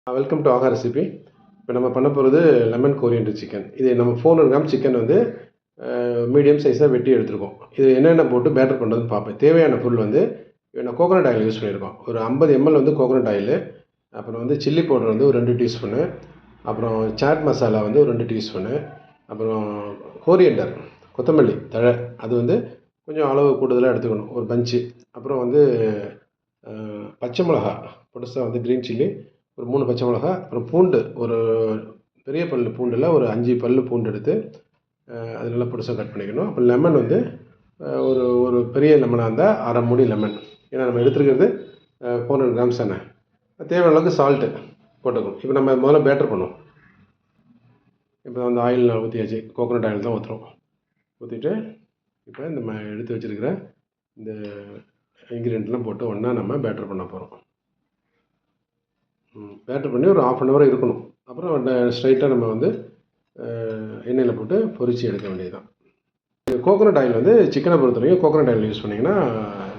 Welcome to ஆகா recipe. இப்போ நம்ம பண்ண போகிறது லெமன் கோரியண்டர் சிக்கன். இது நம்ம 400 கிராம் சிக்கன் வந்து மீடியம் சைஸாக வெட்டி எடுத்துருக்கோம். இது என்னென்ன போட்டு பேட்டர் பண்ணுறதுன்னு பார்ப்பேன். தேவையான பொருள் வந்து நான் கோகோனட் ஆயில் யூஸ் பண்ணியிருக்கோம். ஒரு 50 ml வந்து கோகோனட் ஆயிலு, அப்புறம் வந்து சில்லி பவுடர் வந்து ஒரு 2 டீஸ்பூனு, அப்புறம் சாட் மசாலா வந்து ஒரு 2 டீஸ்பூனு, அப்புறம் கோரியண்டர் கொத்தமல்லி தழை அது வந்து கொஞ்சம் அளவு கூடுதலாக எடுத்துக்கணும், ஒரு பஞ்சு. அப்புறம் வந்து பச்சை மிளகா பொடுசாக வந்து க்ரீன் சில்லி ஒரு 3 பச்சை மிளகா, அப்புறம் பூண்டு ஒரு பெரிய பல் பூண்டில் ஒரு 5 பல் பூண்டு எடுத்து அது நல்லா பொடுசாக கட் பண்ணிக்கணும். அப்புறம் லெமன் வந்து ஒரு ஒரு பெரிய லெமனாக இருந்தால் அரை மூடி லெமன். ஏன்னா நம்ம எடுத்துருக்கிறது 400 கிராம்ஸ் தானே. தேவையான அளவுக்கு சால்ட்டு போட்டுக்கணும். இப்போ நம்ம முதல்ல பேட்டர் பண்ணுவோம். இப்போ வந்து ஆயில் ஊற்றியாச்சு, கோகோனட் ஆயில் தான் ஊற்றுறோம். ஊற்றிட்டு இப்போ இந்த எடுத்து வச்சுருக்கிற இந்த இன்க்ரீடியண்ட்லாம் போட்டு ஒன்றா நம்ம பேட்டர் பண்ண போகிறோம். பேட்டர் பண்ணி ஒரு 1/2 hour இருக்கணும். அப்புறம் ஸ்ட்ரைட்டாக நம்ம வந்து எண்ணெயில் போட்டு பொரித்து எடுக்க வேண்டியது தான். கோகோனட் ஆயில் வந்து சிக்கனை பொறுத்த வரைக்கும் கோகோனட் ஆயில் யூஸ் பண்ணிங்கன்னா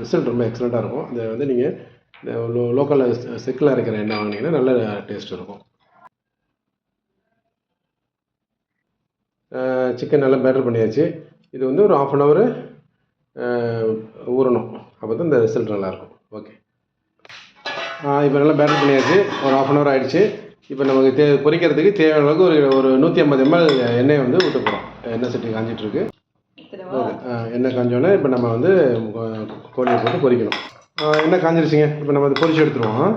ரிசல்ட் ரொம்ப எக்ஸலண்ட்டாக இருக்கும். அதை வந்து நீங்கள் இந்த லோக்கலில் செக்கில் அரைக்கிற எண்ணெய் வாங்கினீங்கன்னா நல்ல டேஸ்ட் இருக்கும். சிக்கன் நல்லா பேட்டர் பண்ணியாச்சு. இது வந்து ஒரு 1/2 hour ஊறணும். அப்போ தான் இந்த ரிசல்ட் நல்லாயிருக்கும். ஓகே, இப்போ நல்லா பேட்டர் பண்ணியாச்சு. ஒரு 1/2 hour ஆகிடுச்சு. இப்போ நமக்கு பொரிக்கிறதுக்கு தேவையான அளவுக்கு ஒரு 150 ml எண்ணெயை வந்து ஊற்ற போகிறோம். எண்ணெய் சட்டி காஞ்சிட்ருக்கு. எண்ணெய் காஞ்சோடனே இப்போ நம்ம வந்து கோழியை போட்டு பொரிக்கணும். எண்ணெய் காஞ்சிருச்சுங்க. இப்போ நம்ம அதை பொரிச்சு எடுத்துருவோம்.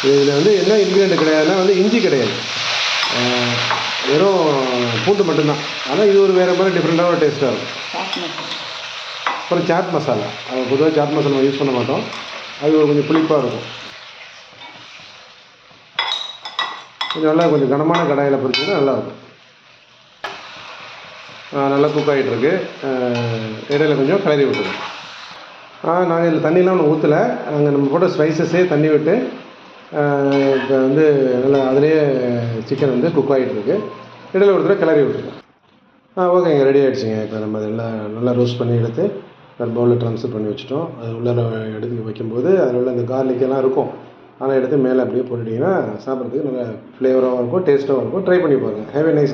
இதில் வந்து என்ன இன்க்ரீடியன்ட் கிடையாதுன்னா வந்து இஞ்சி கிடையாது, வெறும் பூண்டு மட்டும்தான். ஆனால் இது ஒரு வேறு மாதிரி டிஃப்ரெண்ட்டாக ஒரு டேஸ்ட்டாக இருக்கும். அப்புறம் சாட் மசாலா, அது பொதுவாக சாட் மசாலா நம்ம யூஸ் பண்ண மாட்டோம். அது கொஞ்சம் புளிப்பாக இருக்கும். கொஞ்சம் நல்லா கொஞ்சம் கனமான கடாயில் பொரிச்சிங்கன்னா நல்லாயிருக்கும். நல்லா குக் ஆகிட்டுருக்கு. இடையில கொஞ்சம் கிளறி விட்டுருவோம். நாங்கள் இதில் தண்ணியெலாம் ஒன்று ஊற்றலை. நாங்கள் நம்ம போட்ட ஸ்பைசஸே தண்ணி விட்டு இப்போ வந்து நல்லா அதிலேயே சிக்கன் வந்து குக் ஆகிட்டுருக்கு. இடையில ஒரு தடவை கிளறி விட்டுருக்கோம். ஓகேங்க, ரெடி ஆகிடுச்சிங்க. இப்போ நம்ம அதெல்லாம் நல்லா ரோஸ்ட் பண்ணி எடுத்து ஒரு பவுலில் ட்ரான்ஸ்ஃபர் பண்ணி வச்சுட்டோம். அது உள்ளே எடுத்து வைக்கும்போது அதில் உள்ள அந்த கார்லிக்கெல்லாம் இருக்கும், ஆனால் எடுத்து மேலே அப்படியே போட்டுட்டிங்கன்னா சாப்பிட்றதுக்கு நல்லா ஃப்ளேவராகவும் இருக்கும், டேஸ்ட்டாகவும் இருக்கும். ட்ரை பண்ணி பாருங்கள். Have a nice day.